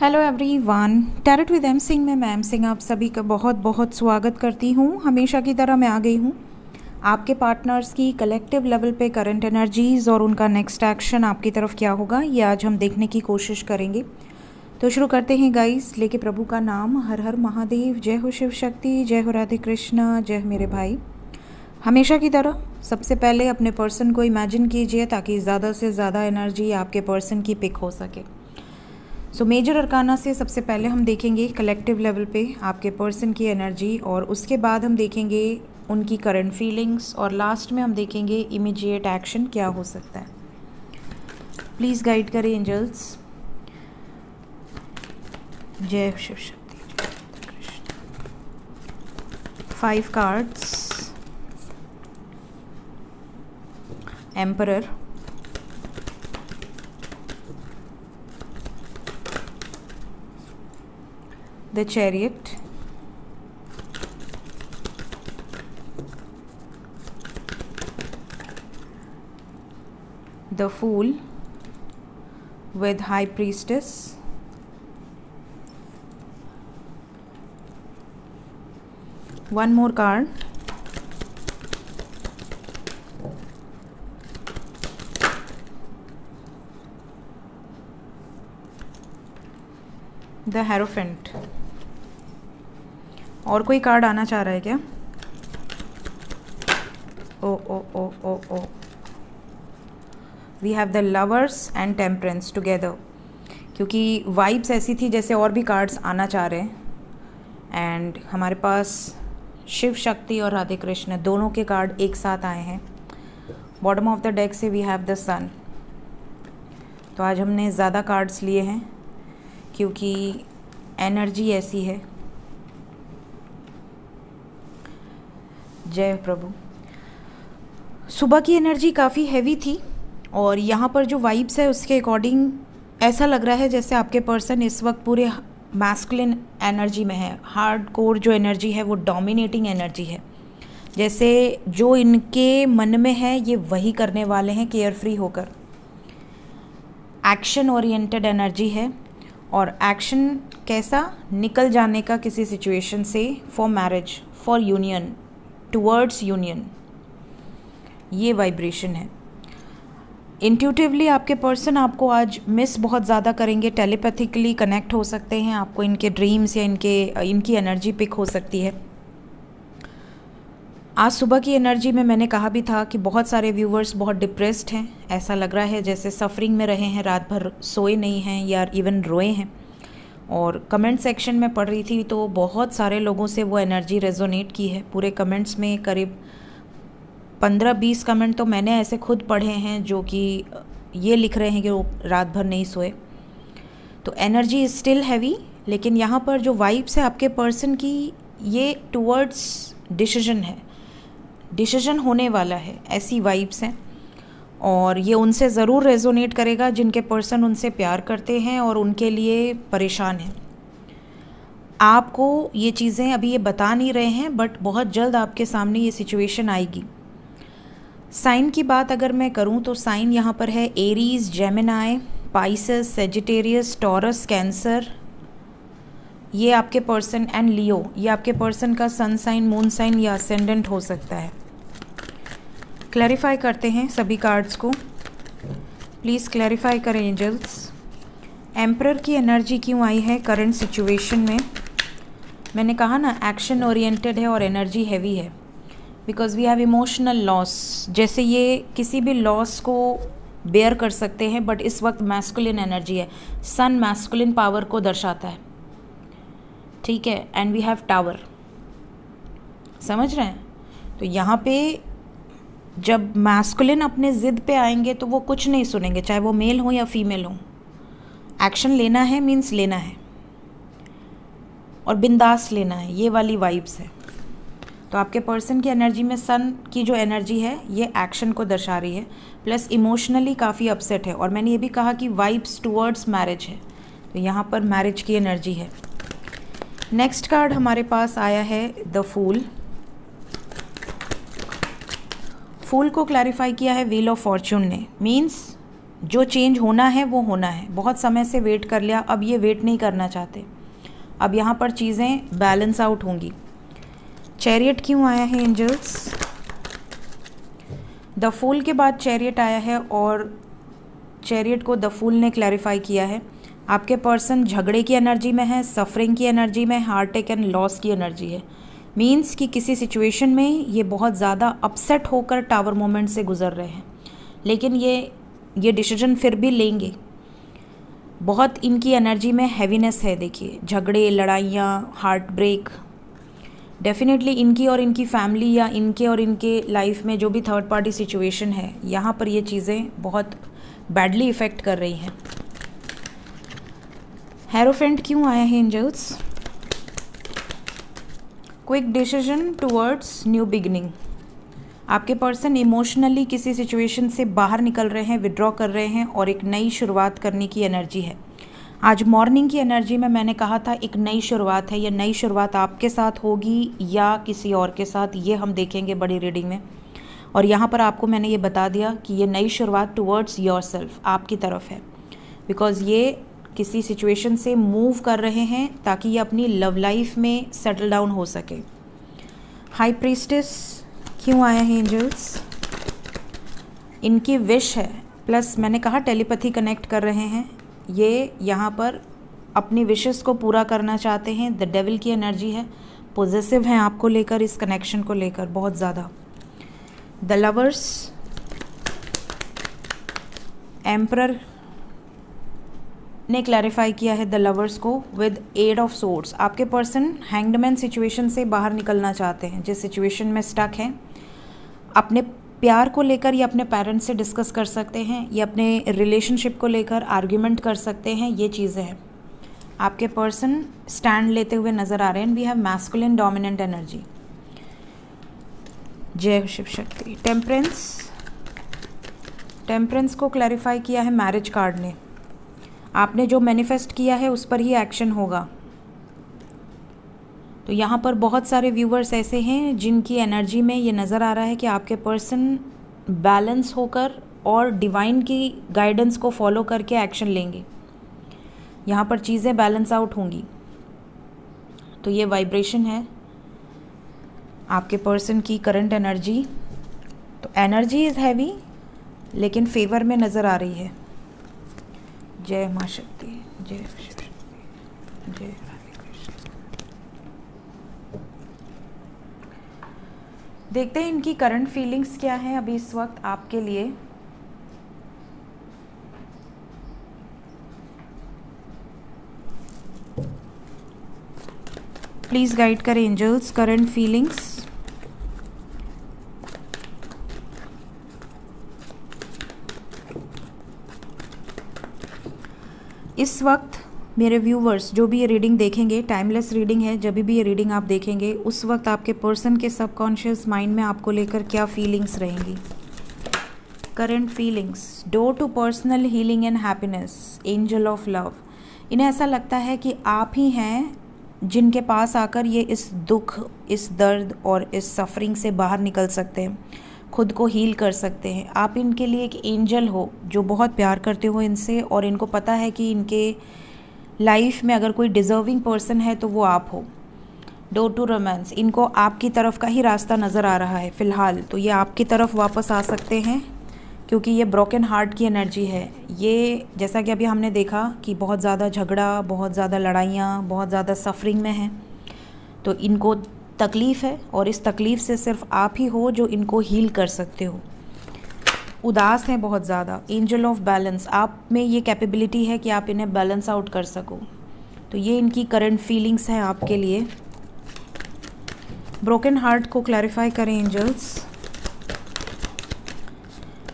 Hello everyone, tarot with M Singh में ma'am Singh आप सभी का बहुत बहुत स्वागत करती हूँ। हमेशा की तरह मैं आ गई हूँ आपके पार्टनर्स की कलेक्टिव लेवल पे करंट एनर्जीज़ और उनका नेक्स्ट एक्शन आपकी तरफ क्या होगा ये आज हम देखने की कोशिश करेंगे। तो शुरू करते हैं गाइस, लेके प्रभु का नाम। हर हर महादेव, जय हो शिव शक्ति, जय हो राधे कृष्णा, जय हो मेरे भाई। हमेशा की तरह सबसे पहले अपने पर्सन को इमेजिन कीजिए ताकि ज़्यादा से ज़्यादा एनर्जी आपके पर्सन की पिक हो सके। सो मेजर अरकाना से सबसे पहले हम देखेंगे कलेक्टिव लेवल पे आपके पर्सन की एनर्जी, और उसके बाद हम देखेंगे उनकी करंट फीलिंग्स, और लास्ट में हम देखेंगे इमीडिएट एक्शन क्या हो सकता है। प्लीज़ गाइड करें एंजल्स। जय शिव शक्ति, जय Krishna. 5 cards, emperor, the chariot, the fool with high priestess, one more card, the Hierophant। और कोई कार्ड आना चाह रहा है क्या? Oh oh oh oh oh we have the lovers and temperance together, क्योंकि वाइब्स ऐसी थी जैसे और भी कार्ड्स आना चाह रहे हैं। एंड हमारे पास शिव शक्ति और राधे कृष्ण दोनों के कार्ड एक साथ आए हैं। बॉटम ऑफ द डेक से वी हैव द सन। तो आज हमने ज़्यादा कार्ड्स लिए हैं क्योंकि एनर्जी ऐसी है। जय प्रभु। सुबह की एनर्जी काफ़ी हैवी थी और यहाँ पर जो वाइब्स है उसके अकॉर्डिंग ऐसा लग रहा है जैसे आपके पर्सन इस वक्त पूरे मैस्कुलिन एनर्जी में है। हार्ड कोर जो एनर्जी है वो डोमिनेटिंग एनर्जी है, जैसे जो इनके मन में है ये वही करने वाले हैं केयर फ्री होकर। एक्शन ओरिएंटेड एनर्जी है, और एक्शन कैसा? निकल जाने का किसी सिचुएशन से, for marriage, for union, towards union, ये वाइब्रेशन है। इंट्यूटिवली आपके पर्सन आपको आज मिस बहुत ज़्यादा करेंगे, टेलीपैथिकली कनेक्ट हो सकते हैं, आपको इनके ड्रीम्स या इनकी एनर्जी पिक हो सकती है। आज सुबह की एनर्जी में मैंने कहा भी था कि बहुत सारे व्यूवर्स बहुत डिप्रेस्ड हैं। ऐसा लग रहा है जैसे सफरिंग में रहे हैं, रात भर सोए नहीं हैं या इवन रोए हैं। और कमेंट सेक्शन में पढ़ रही थी तो बहुत सारे लोगों से वो एनर्जी रेजोनेट की है। पूरे कमेंट्स में करीब 15-20 कमेंट तो मैंने ऐसे खुद पढ़े हैं जो कि ये लिख रहे हैं कि वो रात भर नहीं सोए। तो एनर्जी इज स्टिल हैवी, लेकिन यहाँ पर जो वाइब्स है आपके पर्सन की, ये टुवर्ड्स डिसीजन है, डिसीजन होने वाला है, ऐसी वाइब्स हैं। और ये उनसे ज़रूर रेजोनेट करेगा जिनके पर्सन उनसे प्यार करते हैं और उनके लिए परेशान हैं। आपको ये चीज़ें अभी ये बता नहीं रहे हैं, बट बहुत जल्द आपके सामने ये सिचुएशन आएगी। साइन की बात अगर मैं करूं तो साइन यहाँ पर है Aries, Gemini, Pisces, Sagittarius, taurus, cancer, ये आपके पर्सन, एंड लियो, ये आपके पर्सन का सन साइन, मून साइन या असेंडेंट हो सकता है। क्लैरिफाई करते हैं सभी कार्ड्स को, प्लीज़ क्लैरिफाई करें एंजल्स। एम्परर की एनर्जी क्यों आई है करंट सिचुएशन में? मैंने कहा ना, एक्शन ओरिएंटेड है और एनर्जी हैवी है, because we have emotional loss. जैसे ये किसी भी लॉस को बेयर कर सकते हैं, बट इस वक्त मैस्कुलिन एनर्जी है। सन मैस्कुलिन पावर को दर्शाता है, ठीक है। एंड वी हैव टावर, समझ रहे हैं? तो यहाँ पे जब मैस्कुलिन अपने ज़िद पे आएंगे तो वो कुछ नहीं सुनेंगे, चाहे वो मेल हो या फीमेल हो। एक्शन लेना है मीन्स लेना है, और बिंदास लेना है, ये वाली वाइब्स है। तो आपके पर्सन की एनर्जी में सन की जो एनर्जी है ये एक्शन को दर्शा रही है, प्लस इमोशनली काफ़ी अपसेट है। और मैंने ये भी कहा कि वाइब्स टुवर्ड्स मैरिज है, तो यहाँ पर मैरिज की एनर्जी है। नेक्स्ट कार्ड हमारे पास आया है द फूल। फूल को क्लैरिफाई किया है व्हील ऑफ फॉर्च्यून ने, मीन्स जो चेंज होना है वो होना है। बहुत समय से वेट कर लिया, अब ये वेट नहीं करना चाहते। अब यहाँ पर चीज़ें बैलेंस आउट होंगी। चैरियट क्यों आया है एंजल्स? द फूल के बाद चैरियट आया है और चैरियट को द फूल ने क्लैरिफाई किया है आपके पर्सन झगड़े की एनर्जी में है, सफरिंग की एनर्जी में, हार्ट अटैक एंड लॉस की एनर्जी है। मीन्स कि किसी सिचुएशन में ये बहुत ज़्यादा अपसेट होकर टावर मोमेंट से गुजर रहे हैं, लेकिन ये डिसीजन फिर भी लेंगे। बहुत इनकी एनर्जी में हैवीनेस है। देखिए, झगड़े, लड़ाइयाँ, हार्ट ब्रेक, डेफिनेटली इनकी और इनकी फैमिली या इनके और इनके लाइफ में जो भी थर्ड पार्टी सिचुएशन है, यहाँ पर ये चीज़ें बहुत बैडली इफ़ेक्ट कर रही हैं। हेरोफेंट क्यों आया है angels? Quick decision towards new beginning. आपके पर्सन इमोशनली किसी सिचुएशन से बाहर निकल रहे हैं, विड्रॉ कर रहे हैं और एक नई शुरुआत करने की एनर्जी है। आज मॉर्निंग की एनर्जी में मैंने कहा था एक नई शुरुआत है। यह नई शुरुआत आपके साथ होगी या किसी और के साथ, ये हम देखेंगे बड़ी रीडिंग में। और यहाँ पर आपको मैंने ये बता दिया कि ये नई शुरुआत टुवर्ड्स योरसेल्फ, आपकी तरफ है। बिकॉज़ ये किसी सिचुएशन से मूव कर रहे हैं ताकि ये अपनी लव लाइफ में सेटल डाउन हो सके। हाई प्रीस्टेस क्यों आया है एंजल्स? इनकी विश है, प्लस मैंने कहा टेलीपैथी कनेक्ट कर रहे हैं। ये यहाँ पर अपनी विशेस को पूरा करना चाहते हैं। द डेविल की एनर्जी है, पॉजिटिव हैं आपको लेकर, इस कनेक्शन को लेकर बहुत ज़्यादा। द लवर्स, एम्परर ने क्लैरिफाई किया है द लवर्स को विद एड ऑफ सोर्ड्स। आपके पर्सन हैंग्डमैन सिचुएशन से बाहर निकलना चाहते हैं, जिस सिचुएशन में स्टक हैं। अपने प्यार को लेकर ये अपने पेरेंट्स से डिस्कस कर सकते हैं, ये अपने रिलेशनशिप को लेकर आर्ग्यूमेंट कर सकते हैं। ये चीज़ें हैं। आपके पर्सन स्टैंड लेते हुए नज़र आ रहे हैं। We have masculine dominant energy. Jai Shiv शक्ति। टेम्परेंस को क्लैरिफाई किया है मैरिज कार्ड ने। आपने जो मैनिफेस्ट किया है उस पर ही एक्शन होगा। तो यहाँ पर बहुत सारे व्यूवर्स ऐसे हैं जिनकी एनर्जी में ये नज़र आ रहा है कि आपके पर्सन बैलेंस होकर और डिवाइन की गाइडेंस को फॉलो करके एक्शन लेंगे। यहाँ पर चीज़ें बैलेंस आउट होंगी। तो ये वाइब्रेशन है आपके पर्सन की करंट एनर्जी। तो एनर्जी इज़ हैवी लेकिन फेवर में नज़र आ रही है। जय माँ शक्ति, जय शिव शक्ति, जय राधे कृष्ण। देखते हैं इनकी करंट फीलिंग्स क्या हैं अभी इस वक्त आपके लिए। प्लीज़ गाइड करें एंजल्स करंट फीलिंग्स। इस वक्त मेरे व्यूवर्स जो भी ये रीडिंग देखेंगे, टाइमलेस रीडिंग है, जब भी ये रीडिंग आप देखेंगे उस वक्त आपके पर्सन के सबकॉन्शियस माइंड में आपको लेकर क्या फीलिंग्स रहेंगी। Current feelings, door to personal healing and happiness, angel of love. इन्हें ऐसा लगता है कि आप ही हैं जिनके पास आकर ये इस दुख, इस दर्द और इस सफरिंग से बाहर निकल सकते हैं, खुद को हील कर सकते हैं। आप इनके लिए एक एंजल हो जो बहुत प्यार करते हो इनसे, और इनको पता है कि इनके लाइफ में अगर कोई डिज़र्विंग पर्सन है तो वो आप हो। डोर टू रोमांस, इनको आपकी तरफ का ही रास्ता नज़र आ रहा है फ़िलहाल। तो ये आपकी तरफ वापस आ सकते हैं क्योंकि ये ब्रोकन हार्ट की एनर्जी है। ये जैसा कि अभी हमने देखा कि बहुत ज़्यादा झगड़ा, बहुत ज़्यादा लड़ाइयाँ, बहुत ज़्यादा सफरिंग में हैं। तो इनको तकलीफ़ है और इस तकलीफ़ से सिर्फ आप ही हो जो इनको हील कर सकते हो। उदास हैं बहुत ज़्यादा। एंजल ऑफ बैलेंस, आप में ये कैपेबिलिटी है कि आप इन्हें बैलेंस आउट कर सको। तो ये इनकी करंट फीलिंग्स हैं आपके लिए। ब्रोकन हार्ट को क्लैरिफाई करें एंजल्स।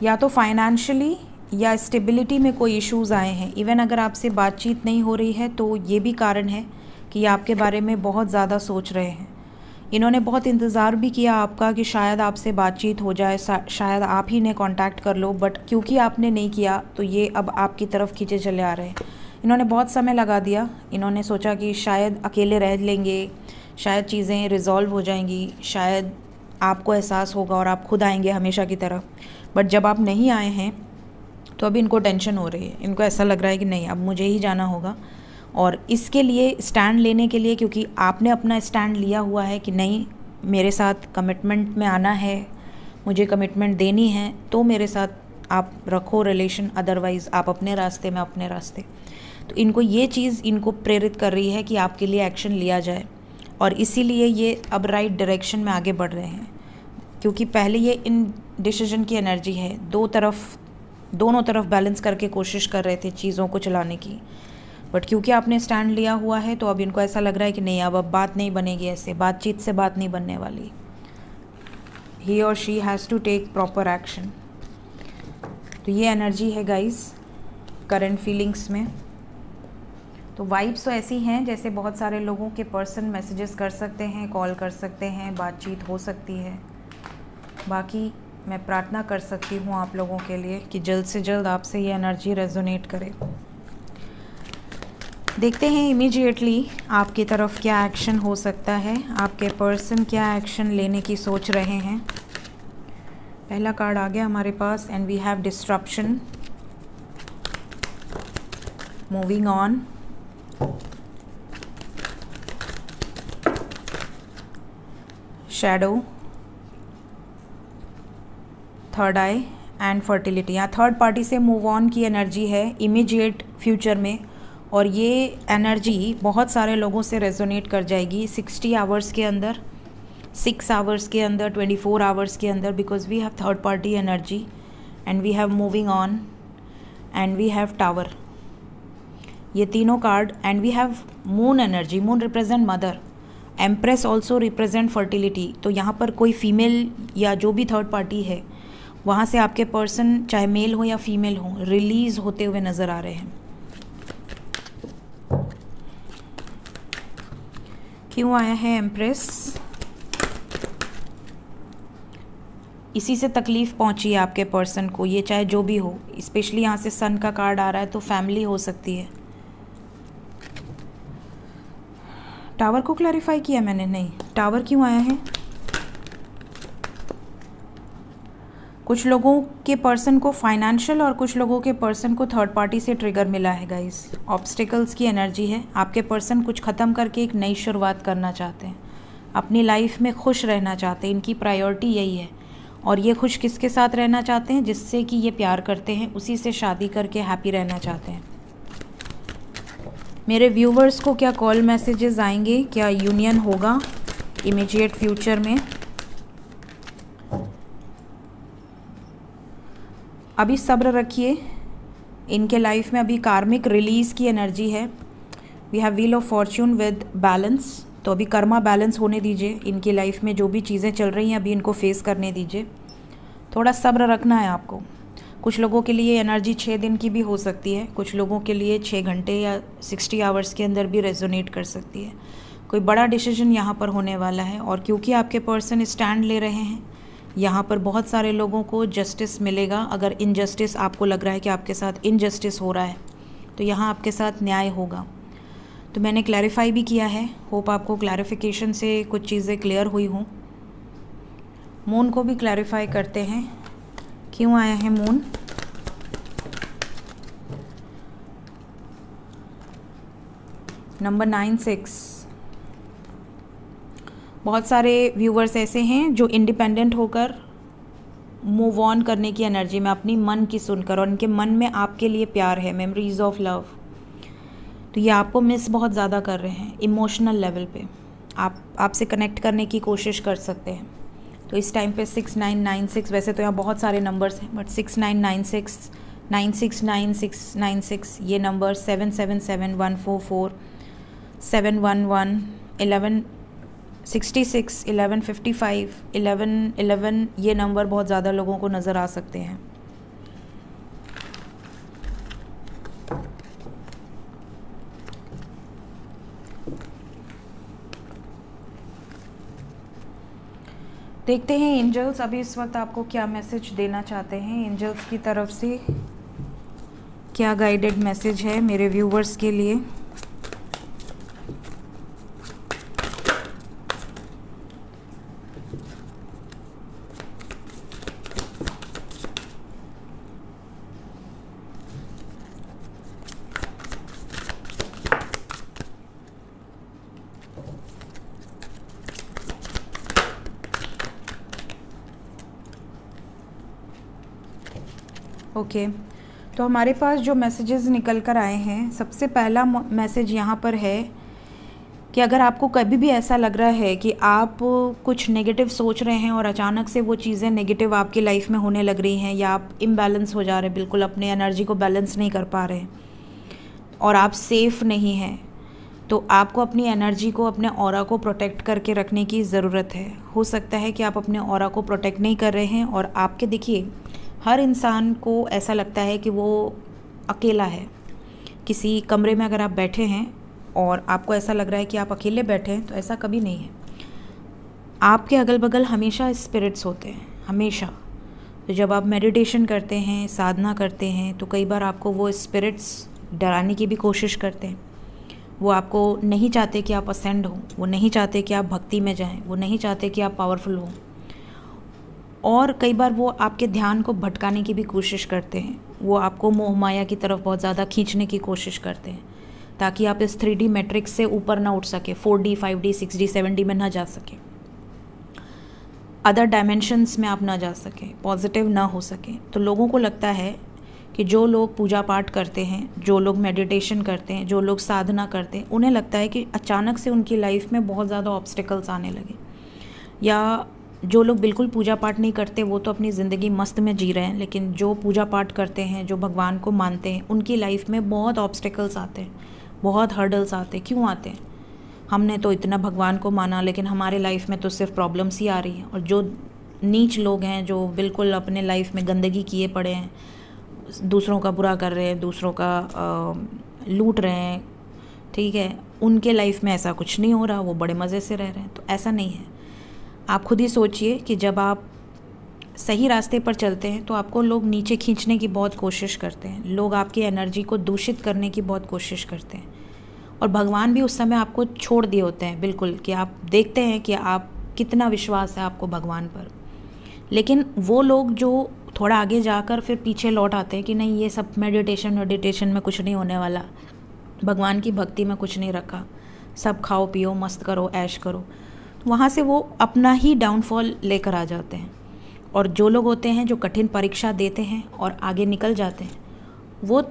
या तो फाइनेंशियली या स्टेबिलिटी में कोई इश्यूज़ आए हैं। इवन अगर आपसे बातचीत नहीं हो रही है तो ये भी कारण है कि ये आपके बारे में बहुत ज़्यादा सोच रहे हैं। इन्होंने बहुत इंतज़ार भी किया आपका कि शायद आपसे बातचीत हो जाए, शायद आप ही ने कांटेक्ट कर लो, बट क्योंकि आपने नहीं किया तो ये अब आपकी तरफ खींचे चले आ रहे हैं। इन्होंने बहुत समय लगा दिया। इन्होंने सोचा कि शायद अकेले रह लेंगे, शायद चीज़ें रिजॉल्व हो जाएंगी, शायद आपको एहसास होगा और आप खुद आएंगे हमेशा की तरह। बट जब आप नहीं आए हैं तो अभी इनको टेंशन हो रही है, इनको ऐसा लग रहा है कि नहीं अब मुझे ही जाना होगा। और इसके लिए स्टैंड लेने के लिए, क्योंकि आपने अपना स्टैंड लिया हुआ है कि नहीं मेरे साथ कमिटमेंट में आना है, मुझे कमिटमेंट देनी है, तो मेरे साथ आप रखो रिलेशन, अदरवाइज़ आप अपने रास्ते में अपने रास्ते। तो इनको ये चीज़ इनको प्रेरित कर रही है कि आपके लिए एक्शन लिया जाए, और इसीलिए ये अब राइट डायरेक्शन में आगे बढ़ रहे हैं। क्योंकि पहले ये इन डिसीजन की एनर्जी है, दोनों तरफ बैलेंस करके कोशिश कर रहे थे चीज़ों को चलाने की, बट क्योंकि आपने स्टैंड लिया हुआ है तो अब इनको ऐसा लग रहा है कि नहीं अब बात नहीं बनेगी, ऐसे बातचीत से बात नहीं बनने वाली। ही और she has to take proper action. तो ये एनर्जी है गाइस करंट फीलिंग्स में। तो वाइब्स तो ऐसी हैं जैसे बहुत सारे लोगों के पर्सन मैसेजेस कर सकते हैं, कॉल कर सकते हैं, बातचीत हो सकती है। बाकी मैं प्रार्थना कर सकती हूँ आप लोगों के लिए कि जल्द से जल्द आपसे ये एनर्जी रेजोनेट करे। देखते हैं इमीडिएटली आपकी तरफ क्या एक्शन हो सकता है, आपके पर्सन क्या एक्शन लेने की सोच रहे हैं। पहला कार्ड आ गया हमारे पास and we have disruption, moving on, shadow, third eye and fertility. यहाँ थर्ड पार्टी से मूव ऑन की एनर्जी है इमीडिएट फ्यूचर में, और ये एनर्जी बहुत सारे लोगों से रेजोनेट कर जाएगी 60 आवर्स के अंदर, 6 आवर्स के अंदर, 24 आवर्स के अंदर, because we have third party energy and we have moving on and we have tower. ये तीनों card and we have moon energy. Moon represent mother, empress also represent fertility. तो यहाँ पर कोई फीमेल या जो भी थर्ड पार्टी है वहाँ से आपके पर्सन चाहे मेल हो या फीमेल हो रिलीज होते हुए नज़र आ रहे हैं। क्यों आया है एम्प्रेस? इसी से तकलीफ़ पहुंची है आपके पर्सन को, ये चाहे जो भी हो। स्पेशली यहाँ से सन का कार्ड आ रहा है तो फैमिली हो सकती है। टावर को क्लैरिफाई किया मैंने? नहीं, टावर क्यों आया है? कुछ लोगों के पर्सन को फाइनेंशियल और कुछ लोगों के पर्सन को थर्ड पार्टी से ट्रिगर मिला है गाइस। ऑब्स्टिकल्स की एनर्जी है। आपके पर्सन कुछ ख़त्म करके एक नई शुरुआत करना चाहते हैं, अपनी लाइफ में खुश रहना चाहते हैं, इनकी प्रायोरिटी यही है। और ये खुश किसके साथ रहना चाहते हैं? जिससे कि ये प्यार करते हैं, उसी से शादी करके हैप्पी रहना चाहते हैं। मेरे व्यूवर्स को क्या कॉल मैसेजेस आएंगे? क्या यूनियन होगा इमीडिएट फ्यूचर में? अभी सब्र रखिए, इनके लाइफ में अभी कार्मिक रिलीज़ की एनर्जी है। We have wheel of fortune with balance. तो अभी कर्मा बैलेंस होने दीजिए। इनकी लाइफ में जो भी चीज़ें चल रही हैं अभी इनको फेस करने दीजिए। थोड़ा सब्र रखना है आपको। कुछ लोगों के लिए एनर्जी 6 दिन की भी हो सकती है, कुछ लोगों के लिए 6 घंटे या 60 आवर्स के अंदर भी रेजोनेट कर सकती है। कोई बड़ा डिसीजन यहाँ पर होने वाला है, और क्योंकि आपके पर्सन स्टैंड ले रहे हैं यहाँ पर बहुत सारे लोगों को जस्टिस मिलेगा। अगर इनजस्टिस आपको लग रहा है कि आपके साथ इनजस्टिस हो रहा है तो यहाँ आपके साथ न्याय होगा। तो मैंने क्लैरिफाई भी किया है, होप आपको क्लैरिफिकेशन से कुछ चीज़ें क्लियर हुई हों। मून को भी क्लैरिफाई करते हैं, क्यों आया है मून? नंबर 96। बहुत सारे व्यूवर्स ऐसे हैं जो इंडिपेंडेंट होकर मूव ऑन करने की एनर्जी में अपनी मन की सुनकर, और उनके मन में आपके लिए प्यार है, मेमोरीज ऑफ लव। तो ये आपको मिस बहुत ज़्यादा कर रहे हैं इमोशनल लेवल पे। आपसे कनेक्ट करने की कोशिश कर सकते हैं। तो इस टाइम पे 6996, वैसे तो यहाँ बहुत सारे नंबर्स हैं बट 6996, 969696 ये नंबर, 777144, 711, 1166, 1155, 1111 ये नंबर बहुत ज़्यादा लोगों को नज़र आ सकते हैं। देखते हैं एंजल्स अभी इस वक्त आपको क्या मैसेज देना चाहते हैं। एंजल्स की तरफ से क्या गाइडेड मैसेज है मेरे व्यूवर्स के लिए। ओके, तो हमारे पास जो मैसेजेस निकल कर आए हैं, सबसे पहला मैसेज यहाँ पर है कि अगर आपको कभी भी ऐसा लग रहा है कि आप कुछ नेगेटिव सोच रहे हैं और अचानक से वो चीज़ें नेगेटिव आपकी लाइफ में होने लग रही हैं, या आप इम्बैलेंस हो जा रहे हैं, बिल्कुल अपने एनर्जी को बैलेंस नहीं कर पा रहे हैं और आप सेफ़ नहीं हैं, तो आपको अपनी एनर्जी को, अपने ऑरा को प्रोटेक्ट करके रखने की ज़रूरत है। हो सकता है कि आप अपने ऑरा को प्रोटेक्ट नहीं कर रहे हैं और आपके, देखिए, हर इंसान को ऐसा लगता है कि वो अकेला है। किसी कमरे में अगर आप बैठे हैं और आपको ऐसा लग रहा है कि आप अकेले बैठे हैं, तो ऐसा कभी नहीं है। आपके अगल बगल हमेशा स्पिरिट्स होते हैं, हमेशा। तो जब आप मेडिटेशन करते हैं, साधना करते हैं, तो कई बार आपको वो स्पिरिट्स डराने की भी कोशिश करते हैं। वो आपको नहीं चाहते कि आप असेंड हो, वो नहीं चाहते कि आप भक्ति में जाएं, वो नहीं चाहते कि आप पावरफुल हो, और कई बार वो आपके ध्यान को भटकाने की भी कोशिश करते हैं। वो आपको मोह माया की तरफ बहुत ज़्यादा खींचने की कोशिश करते हैं, ताकि आप इस 3D मैट्रिक्स से ऊपर ना उठ सके, 4D, 5D, 6D, 7D में ना जा सके, अदर डायमेंशंस में आप ना जा सकें, पॉजिटिव ना हो सकें। तो लोगों को लगता है कि जो लोग पूजा पाठ करते हैं, जो लोग मेडिटेशन करते हैं, जो लोग साधना करते हैं, उन्हें लगता है कि अचानक से उनकी लाइफ में बहुत ज़्यादा ऑब्स्टिकल्स आने लगे। या जो लोग बिल्कुल पूजा पाठ नहीं करते, वो तो अपनी ज़िंदगी मस्त में जी रहे हैं, लेकिन जो पूजा पाठ करते हैं, जो भगवान को मानते हैं, उनकी लाइफ में बहुत ऑब्स्टिकल्स आते हैं, बहुत हर्डल्स आते हैं। क्यों आते हैं? हमने तो इतना भगवान को माना, लेकिन हमारे लाइफ में तो सिर्फ प्रॉब्लम्स ही आ रही हैं। और जो नीच लोग हैं, जो बिल्कुल अपने लाइफ में गंदगी किए पड़े हैं, दूसरों का बुरा कर रहे हैं, दूसरों का लूट रहे हैं, ठीक है, उनके लाइफ में ऐसा कुछ नहीं हो रहा, वो बड़े मज़े से रह रहे हैं। तो ऐसा नहीं है। आप खुद ही सोचिए कि जब आप सही रास्ते पर चलते हैं, तो आपको लोग नीचे खींचने की बहुत कोशिश करते हैं, लोग आपकी एनर्जी को दूषित करने की बहुत कोशिश करते हैं। और भगवान भी उस समय आपको छोड़ दिए होते हैं, बिल्कुल, कि आप देखते हैं कि आप कितना विश्वास है आपको भगवान पर। लेकिन वो लोग जो थोड़ा आगे जाकर फिर पीछे लौट आते हैं कि नहीं, ये सब मेडिटेशन में कुछ नहीं होने वाला, भगवान की भक्ति में कुछ नहीं रखा, सब खाओ पियो मस्त करो ऐश करो, तो वहाँ से वो अपना ही डाउनफॉल लेकर आ जाते हैं। और जो लोग होते हैं जो कठिन परीक्षा देते हैं और आगे निकल जाते हैं, वो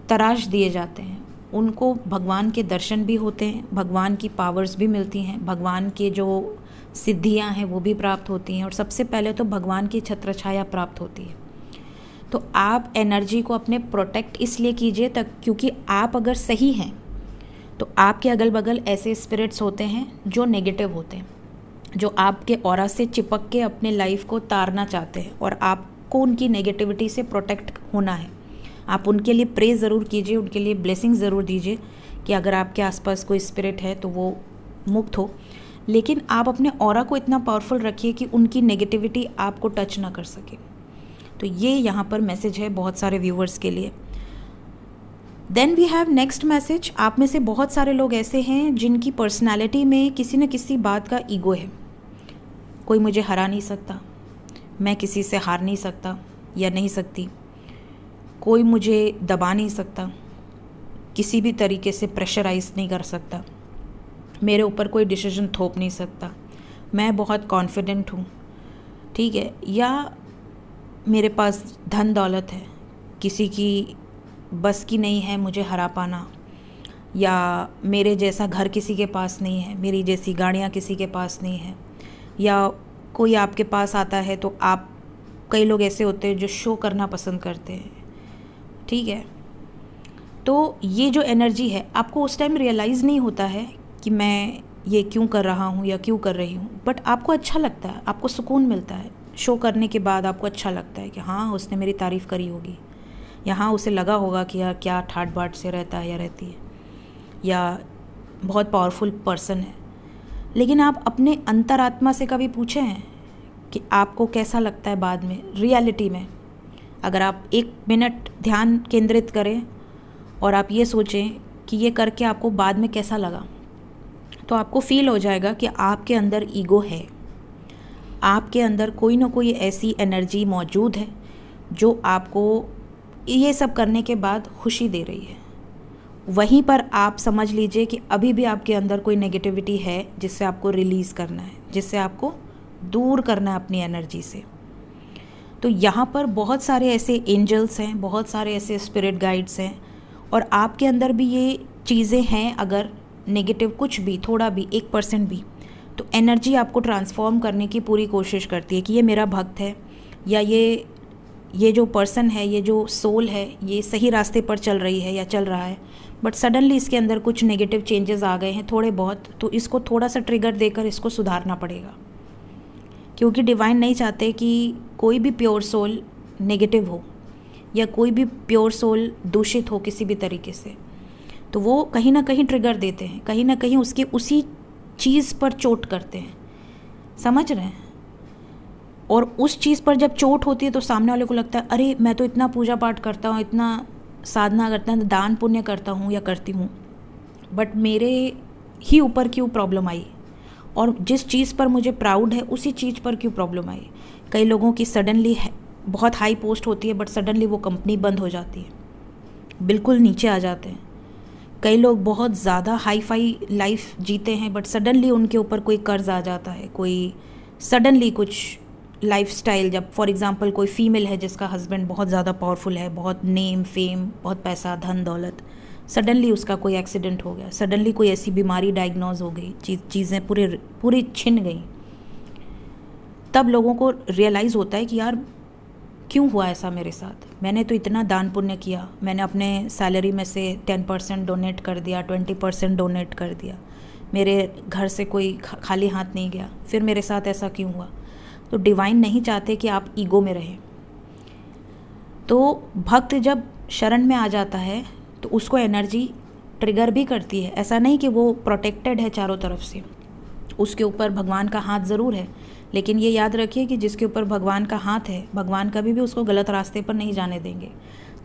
तराश दिए जाते हैं। उनको भगवान के दर्शन भी होते हैं, भगवान की पावर्स भी मिलती हैं, भगवान के जो सिद्धियां हैं वो भी प्राप्त होती हैं, और सबसे पहले तो भगवान की छत्र छाया प्राप्त होती है। तो आप एनर्जी को अपने प्रोटेक्ट इसलिए कीजिए तक, क्योंकि आप अगर सही हैं तो आपके अगल बगल ऐसे स्पिरिट्स होते हैं जो नेगेटिव होते हैं, जो आपके ऑरा से चिपक के अपने लाइफ को तारना चाहते हैं, और आपको उनकी नेगेटिविटी से प्रोटेक्ट होना है। आप उनके लिए प्रे ज़रूर कीजिए, उनके लिए ब्लेसिंग ज़रूर दीजिए कि अगर आपके आसपास कोई स्पिरिट है तो वो मुक्त हो। लेकिन आप अपने ऑरा को इतना पावरफुल रखिए कि उनकी नेगेटिविटी आपको टच ना कर सके। तो ये यहाँ पर मैसेज है बहुत सारे व्यूवर्स के लिए। Then we have next message. आप में से बहुत सारे लोग ऐसे हैं जिनकी पर्सनालिटी में किसी न किसी बात का ईगो है। कोई मुझे हरा नहीं सकता, मैं किसी से हार नहीं सकता या नहीं सकती, कोई मुझे दबा नहीं सकता, किसी भी तरीके से प्रेशराइज नहीं कर सकता, मेरे ऊपर कोई डिसीजन थोप नहीं सकता, मैं बहुत कॉन्फिडेंट हूँ, ठीक है, या मेरे पास धन दौलत है, किसी की बस की नहीं है मुझे हरा पाना, या मेरे जैसा घर किसी के पास नहीं है, मेरी जैसी गाड़ियाँ किसी के पास नहीं है। या कोई आपके पास आता है तो आप, कई लोग ऐसे होते हैं जो शो करना पसंद करते हैं, ठीक है। तो ये जो एनर्जी है, आपको उस टाइम रियलाइज़ नहीं होता है कि मैं ये क्यों कर रहा हूँ या क्यों कर रही हूँ, बट आपको अच्छा लगता है, आपको सुकून मिलता है। शो करने के बाद आपको अच्छा लगता है कि हाँ उसने मेरी तारीफ़ करी होगी, या हाँ उसे लगा होगा कि यार क्या ठाट बाट से रहता है या रहती है, या बहुत पावरफुल पर्सन है। लेकिन आप अपने अंतरात्मा से कभी पूछे हैं कि आपको कैसा लगता है बाद में, रियलिटी में? अगर आप 1 मिनट ध्यान केंद्रित करें और आप ये सोचें कि ये करके आपको बाद में कैसा लगा, तो आपको फील हो जाएगा कि आपके अंदर ईगो है, आपके अंदर कोई ना कोई ऐसी एनर्जी मौजूद है जो आपको ये सब करने के बाद खुशी दे रही है। वहीं पर आप समझ लीजिए कि अभी भी आपके अंदर कोई नेगेटिविटी है जिससे आपको रिलीज़ करना है, जिससे आपको दूर करना है अपनी एनर्जी से। तो यहाँ पर बहुत सारे ऐसे एंजल्स हैं, बहुत सारे ऐसे स्पिरिट गाइड्स हैं, और आपके अंदर भी ये चीज़ें हैं। अगर नेगेटिव कुछ भी, थोड़ा भी, 1% भी, तो एनर्जी आपको ट्रांसफॉर्म करने की पूरी कोशिश करती है कि ये मेरा भक्त है, या ये जो पर्सन है, ये जो सोल है, ये सही रास्ते पर चल रही है या चल रहा है, बट सडनली इसके अंदर कुछ नेगेटिव चेंजेस आ गए हैं थोड़े बहुत, तो इसको थोड़ा सा ट्रिगर देकर इसको सुधारना पड़ेगा। क्योंकि डिवाइन नहीं चाहते कि कोई भी प्योर सोल नेगेटिव हो या कोई भी प्योर सोल दूषित हो किसी भी तरीके से। तो वो कहीं ना कहीं ट्रिगर देते हैं, कहीं ना कहीं उसके उसी चीज़ पर चोट करते हैं, समझ रहे हैं। और उस चीज़ पर जब चोट होती है तो सामने वाले को लगता है अरे मैं तो इतना पूजा पाठ करता हूँ, इतना साधना करता हूँ, दान पुण्य करता हूँ या करती हूँ, बट मेरे ही ऊपर क्यों प्रॉब्लम आई, और जिस चीज़ पर मुझे प्राउड है उसी चीज़ पर क्यों प्रॉब्लम आई। कई लोगों की सडनली बहुत हाई पोस्ट होती है, बट सडनली वो कंपनी बंद हो जाती है, बिल्कुल नीचे आ जाते हैं। कई लोग बहुत ज़्यादा हाई फाई लाइफ जीते हैं, बट सडनली उनके ऊपर कोई कर्ज आ जाता है, कोई सडनली कुछ लाइफस्टाइल, जब फॉर एग्जांपल कोई फीमेल है जिसका हस्बैंड बहुत ज़्यादा पावरफुल है, बहुत नेम फेम, बहुत पैसा, धन दौलत, सडनली उसका कोई एक्सीडेंट हो गया, सडनली कोई ऐसी बीमारी डायग्नोज हो गई, चीज़ें पूरी छिन गई, तब लोगों को रियलाइज़ होता है कि यार क्यों हुआ ऐसा मेरे साथ। मैंने तो इतना दान पुण्य किया, मैंने अपने सैलरी में से 10% डोनेट कर दिया, 20% डोनेट कर दिया, मेरे घर से कोई खाली हाथ नहीं गया, फिर मेरे साथ ऐसा क्यों हुआ। तो डिवाइन नहीं चाहते कि आप ईगो में रहें। तो भक्त जब शरण में आ जाता है तो उसको एनर्जी ट्रिगर भी करती है। ऐसा नहीं कि वो प्रोटेक्टेड है चारों तरफ से, उसके ऊपर भगवान का हाथ ज़रूर है, लेकिन ये याद रखिए कि जिसके ऊपर भगवान का हाथ है, भगवान कभी भी उसको गलत रास्ते पर नहीं जाने देंगे।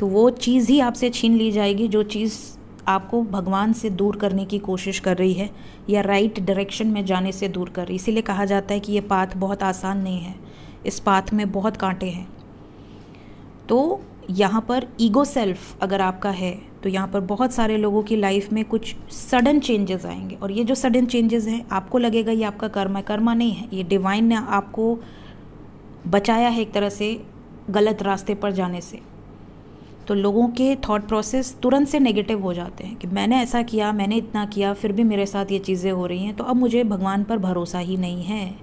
तो वो चीज़ ही आपसे छीन ली जाएगी जो चीज़ आपको भगवान से दूर करने की कोशिश कर रही है या राइट डायरेक्शन में जाने से दूर कर रही। इसीलिए कहा जाता है कि ये पाथ बहुत आसान नहीं है, इस पाथ में बहुत कांटे हैं। तो यहाँ पर ईगो सेल्फ अगर आपका है तो यहाँ पर बहुत सारे लोगों की लाइफ में कुछ सडन चेंजेस आएंगे, और ये जो सडन चेंजेस हैं आपको लगेगा ये आपका कर्म है, कर्मा नहीं है, ये डिवाइन ने आपको बचाया है एक तरह से गलत रास्ते पर जाने से। तो लोगों के थॉट प्रोसेस तुरंत से नेगेटिव हो जाते हैं कि मैंने ऐसा किया, मैंने इतना किया, फिर भी मेरे साथ ये चीज़ें हो रही हैं, तो अब मुझे भगवान पर भरोसा ही नहीं है।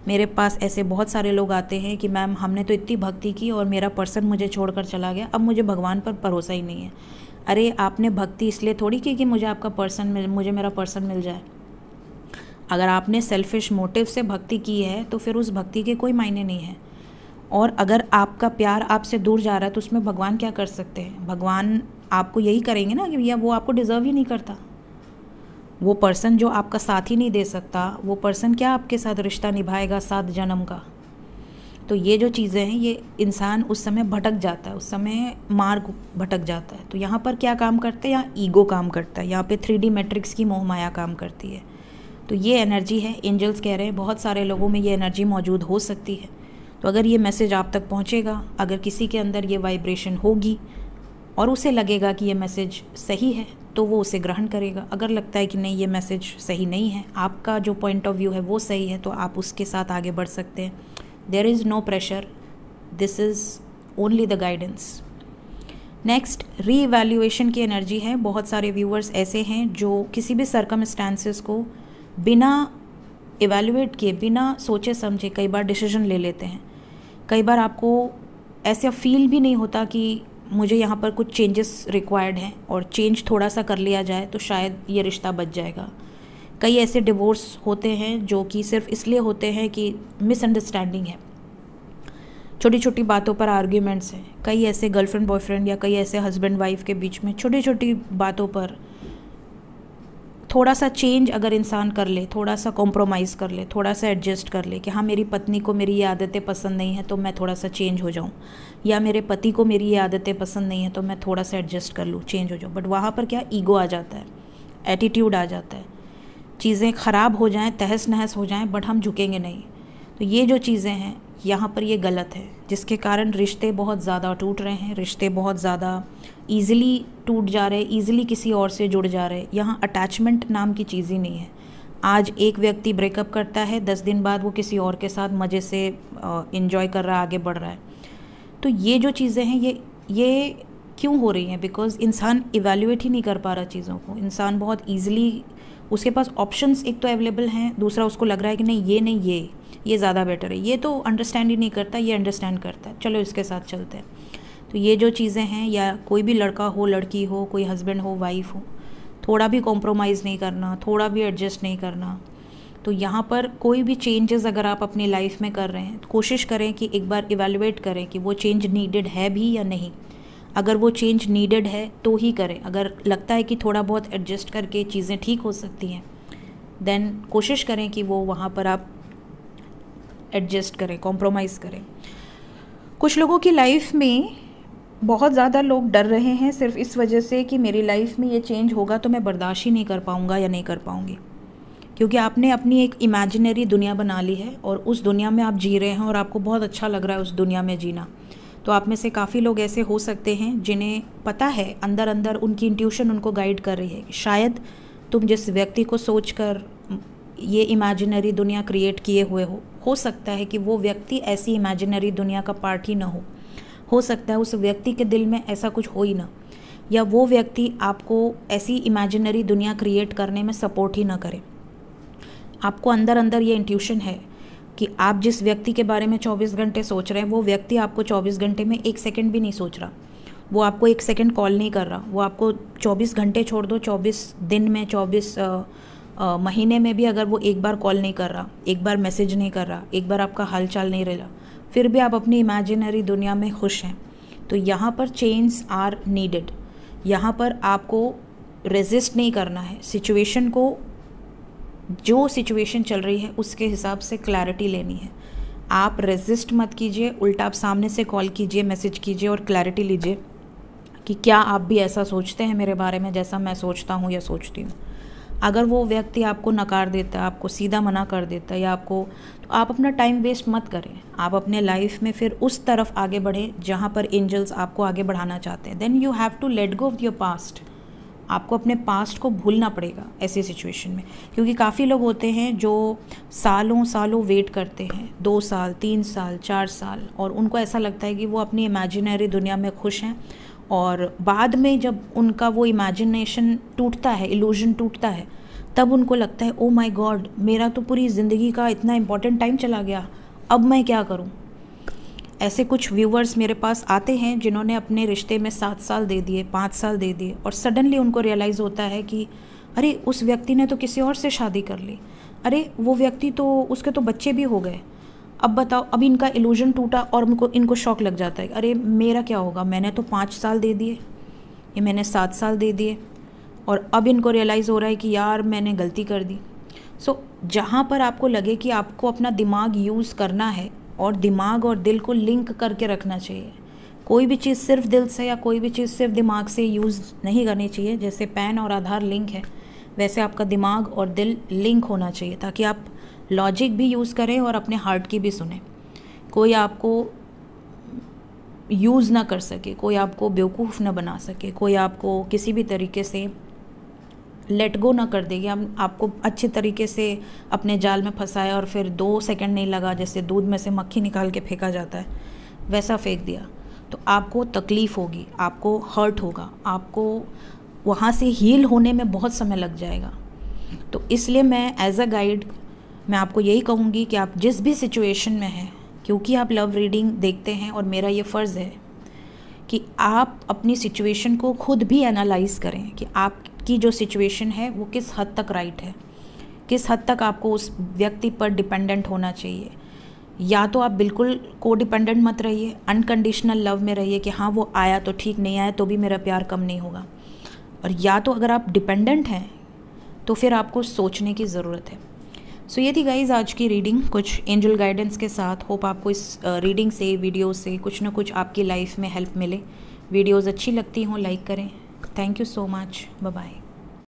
मेरे पास ऐसे बहुत सारे लोग आते हैं कि मैम हमने तो इतनी भक्ति की और मेरा पर्सन मुझे छोड़कर चला गया, अब मुझे भगवान पर भरोसा ही नहीं है। अरे आपने भक्ति इसलिए थोड़ी की कि मुझे आपका पर्सन मुझे मेरा पर्सन मिल जाए। अगर आपने सेल्फिश मोटिव से भक्ति की है तो फिर उस भक्ति के कोई मायने नहीं है। और अगर आपका प्यार आपसे दूर जा रहा है तो उसमें भगवान क्या कर सकते हैं। भगवान आपको यही करेंगे ना कि भैया वो आपको डिज़र्व ही नहीं करता, वो पर्सन जो आपका साथ ही नहीं दे सकता, वो पर्सन क्या आपके साथ रिश्ता निभाएगा 7 जन्म का। तो ये जो चीज़ें हैं ये इंसान उस समय भटक जाता है, उस समय मार्ग भटक जाता है। तो यहाँ पर क्या काम करते हैं, यहाँ ईगो काम करता है, यहाँ पे 3D मैट्रिक्स की मोह माया काम करती है। तो ये एनर्जी है, एंजल्स कह रहे हैं बहुत सारे लोगों में ये एनर्जी मौजूद हो सकती है। तो अगर ये मैसेज आप तक पहुँचेगा, अगर किसी के अंदर ये वाइब्रेशन होगी और उसे लगेगा कि ये मैसेज सही है तो वो उसे ग्रहण करेगा। अगर लगता है कि नहीं ये मैसेज सही नहीं है, आपका जो पॉइंट ऑफ व्यू है वो सही है, तो आप उसके साथ आगे बढ़ सकते हैं। There is no pressure, this is only the guidance. Next reevaluation की एनर्जी है। बहुत सारे व्यूअर्स ऐसे हैं जो किसी भी सर्कमस्टांसेस को बिना इवैल्यूएट किए, बिना सोचे समझे कई बार डिसीजन ले लेते हैं। कई बार आपको ऐसा फील भी नहीं होता कि मुझे यहाँ पर कुछ चेंजेस रिक्वायर्ड हैं और चेंज थोड़ा सा कर लिया जाए तो शायद ये रिश्ता बच जाएगा। कई ऐसे डिवोर्स होते हैं जो कि सिर्फ इसलिए होते हैं कि मिसअंडरस्टैंडिंग है, छोटी छोटी बातों पर आर्ग्यूमेंट्स हैं। कई ऐसे गर्लफ्रेंड बॉयफ्रेंड या कई ऐसे हस्बैंड वाइफ के बीच में छोटी छोटी बातों पर थोड़ा सा चेंज अगर इंसान कर ले, थोड़ा सा कॉम्प्रोमाइज़ कर ले, थोड़ा सा एडजस्ट कर ले कि हाँ मेरी पत्नी को मेरी ये आदतें पसंद नहीं है तो मैं थोड़ा सा चेंज हो जाऊँ, या मेरे पति को मेरी ये आदतें पसंद नहीं है तो मैं थोड़ा सा एडजस्ट कर लूँ, चेंज हो जाऊँ। बट वहाँ पर क्या ईगो आ जाता है, एटीट्यूड आ जाता है, चीज़ें ख़राब हो जाएँ, तहस नहस हो जाएँ, बट हम झुकेंगे नहीं। तो ये जो चीज़ें हैं यहाँ पर ये गलत है, जिसके कारण रिश्ते बहुत ज़्यादा टूट रहे हैं, रिश्ते बहुत ज़्यादा ईज़िली टूट जा रहे हैं, ईज़िली किसी और से जुड़ जा रहे हैं। यहाँ अटैचमेंट नाम की चीज़ ही नहीं है। आज एक व्यक्ति ब्रेकअप करता है, 10 दिन बाद वो किसी और के साथ मज़े से इंजॉय कर रहा है, आगे बढ़ रहा है। तो ये जो चीज़ें हैं ये क्यों हो रही हैं? बिकॉज़ इंसान इवैल्यूएट ही नहीं कर पा रहा चीज़ों को। इंसान बहुत ईज़िली, उसके पास ऑप्शंस एक तो अवेलेबल हैं, दूसरा उसको लग रहा है कि नहीं ये ज़्यादा बेटर है। ये तो अंडरस्टैंड ही नहीं करता, ये अंडरस्टैंड करता है, चलो इसके साथ चलते हैं। तो ये जो चीज़ें हैं, या कोई भी लड़का हो, लड़की हो, कोई हस्बैंड हो, वाइफ हो, थोड़ा भी कॉम्प्रोमाइज़ नहीं करना, थोड़ा भी एडजस्ट नहीं करना। तो यहाँ पर कोई भी चेंजेस अगर आप अपनी लाइफ में कर रहे हैं, तो कोशिश करें कि एक बार इवैल्यूएट करें कि वो चेंज नीडेड है भी या नहीं। अगर वो चेंज नीडेड है तो ही करें। अगर लगता है कि थोड़ा बहुत एडजस्ट करके चीज़ें ठीक हो सकती हैं, देन कोशिश करें कि वो वहाँ पर आप एडजस्ट करें, कॉम्प्रोमाइज़ करें। कुछ लोगों की लाइफ में बहुत ज़्यादा लोग डर रहे हैं सिर्फ इस वजह से कि मेरी लाइफ में ये चेंज होगा तो मैं बर्दाश्त ही नहीं कर पाऊँगा या नहीं कर पाऊँगी, क्योंकि आपने अपनी एक इमेजिनरी दुनिया बना ली है और उस दुनिया में आप जी रहे हैं और आपको बहुत अच्छा लग रहा है उस दुनिया में जीना। तो आप में से काफ़ी लोग ऐसे हो सकते हैं जिन्हें पता है, अंदर अंदर उनकी इंट्यूशन उनको गाइड कर रही है कि शायद तुम जिस व्यक्ति को सोचकर ये इमेजिनरी दुनिया क्रिएट किए हुए हो सकता है कि वो व्यक्ति ऐसी इमेजिनरी दुनिया का पार्ट ही ना हो सकता है उस व्यक्ति के दिल में ऐसा कुछ हो ही ना, या वो व्यक्ति आपको ऐसी इमेजिनरी दुनिया क्रिएट करने में सपोर्ट ही ना करे। आपको अंदर अंदर ये इंट्यूशन है कि आप जिस व्यक्ति के बारे में 24 घंटे सोच रहे हैं, वो व्यक्ति आपको 24 घंटे में 1 सेकंड भी नहीं सोच रहा। वो आपको 1 सेकंड कॉल नहीं कर रहा। वो आपको 24 घंटे छोड़ दो, 24 दिन में, 24 महीने में भी अगर वो एक बार कॉल नहीं कर रहा, एक बार मैसेज नहीं कर रहा, एक बार आपका हाल चाल नहीं रहा, फिर भी आप अपनी इमेजिनरी दुनिया में खुश हैं। तो यहाँ पर चेंज आर नीडेड। यहाँ पर आपको रेजिस्ट नहीं करना है सिचुएशन को, जो सिचुएशन चल रही है उसके हिसाब से क्लैरिटी लेनी है। आप रेजिस्ट मत कीजिए, उल्टा आप सामने से कॉल कीजिए, मैसेज कीजिए और क्लैरिटी लीजिए कि क्या आप भी ऐसा सोचते हैं मेरे बारे में जैसा मैं सोचता हूँ या सोचती हूँ। अगर वो व्यक्ति आपको नकार देता है, आपको सीधा मना कर देता है या आपको, तो आप अपना टाइम वेस्ट मत करें। आप अपने लाइफ में फिर उस तरफ आगे बढ़ें जहाँ पर एंजल्स आपको आगे बढ़ाना चाहते हैं। Then you have to let go of your past. आपको अपने पास्ट को भूलना पड़ेगा ऐसी सिचुएशन में, क्योंकि काफ़ी लोग होते हैं जो सालों सालों वेट करते हैं, 2 साल, 3 साल, 4 साल, और उनको ऐसा लगता है कि वो अपनी इमेजिनरी दुनिया में खुश हैं, और बाद में जब उनका वो इमेजिनेशन टूटता है, इल्यूजन टूटता है, तब उनको लगता है ओ माय गॉड, मेरा तो पूरी ज़िंदगी का इतना इम्पोर्टेंट टाइम चला गया, अब मैं क्या करूं। ऐसे कुछ व्यूवर्स मेरे पास आते हैं जिन्होंने अपने रिश्ते में 7 साल दे दिए, 5 साल दे दिए, और सडनली उनको रियलाइज़ होता है कि अरे उस व्यक्ति ने तो किसी और से शादी कर ली, अरे वो व्यक्ति तो, उसके तो बच्चे भी हो गए, अब बताओ, अब इनका इल्यूजन टूटा और इनको शौक लग जाता है, अरे मेरा क्या होगा, मैंने तो 5 साल दे दिए, ये मैंने 7 साल दे दिए, और अब इनको रियलाइज़ हो रहा है कि यार मैंने गलती कर दी। सो जहाँ पर आपको लगे कि आपको अपना दिमाग यूज़ करना है और दिमाग और दिल को लिंक करके रखना चाहिए। कोई भी चीज़ सिर्फ दिल से या कोई भी चीज़ सिर्फ दिमाग से यूज़ नहीं करनी चाहिए। जैसे पैन और आधार लिंक है, वैसे आपका दिमाग और दिल लिंक होना चाहिए, ताकि आप लॉजिक भी यूज़ करें और अपने हार्ट की भी सुने। कोई आपको यूज़ ना कर सके, कोई आपको बेवकूफ़ ना बना सके, कोई आपको किसी भी तरीके से लेट गो ना कर देगी, हम आपको अच्छे तरीके से अपने जाल में फंसाया और फिर 2 सेकंड नहीं लगा, जैसे दूध में से मक्खी निकाल के फेंका जाता है वैसा फेंक दिया, तो आपको तकलीफ़ होगी, आपको हर्ट होगा, आपको वहाँ से हील होने में बहुत समय लग जाएगा। तो इसलिए मैं एज अ गाइड मैं आपको यही कहूँगी कि आप जिस भी सिचुएशन में हैं, क्योंकि आप लव रीडिंग देखते हैं और मेरा ये फ़र्ज़ है कि आप अपनी सिचुएशन को खुद भी एनालाइज़ करें कि आपकी जो सिचुएशन है वो किस हद तक राइट है, किस हद तक आपको उस व्यक्ति पर डिपेंडेंट होना चाहिए। या तो आप बिल्कुल को डिपेंडेंट मत रहिए, अनकंडीशनल लव में रहिए कि हाँ वो आया तो ठीक, नहीं आया तो भी मेरा प्यार कम नहीं होगा। और या तो अगर आप डिपेंडेंट हैं तो फिर आपको सोचने की ज़रूरत है। सो ये थी गाइज़ आज की रीडिंग, कुछ एंजल गाइडेंस के साथ। होप आपको इस रीडिंग से, वीडियो से कुछ ना कुछ आपकी लाइफ में हेल्प मिले। वीडियोज़ अच्छी लगती हों लाइक करें। Thank you so much, bye bye.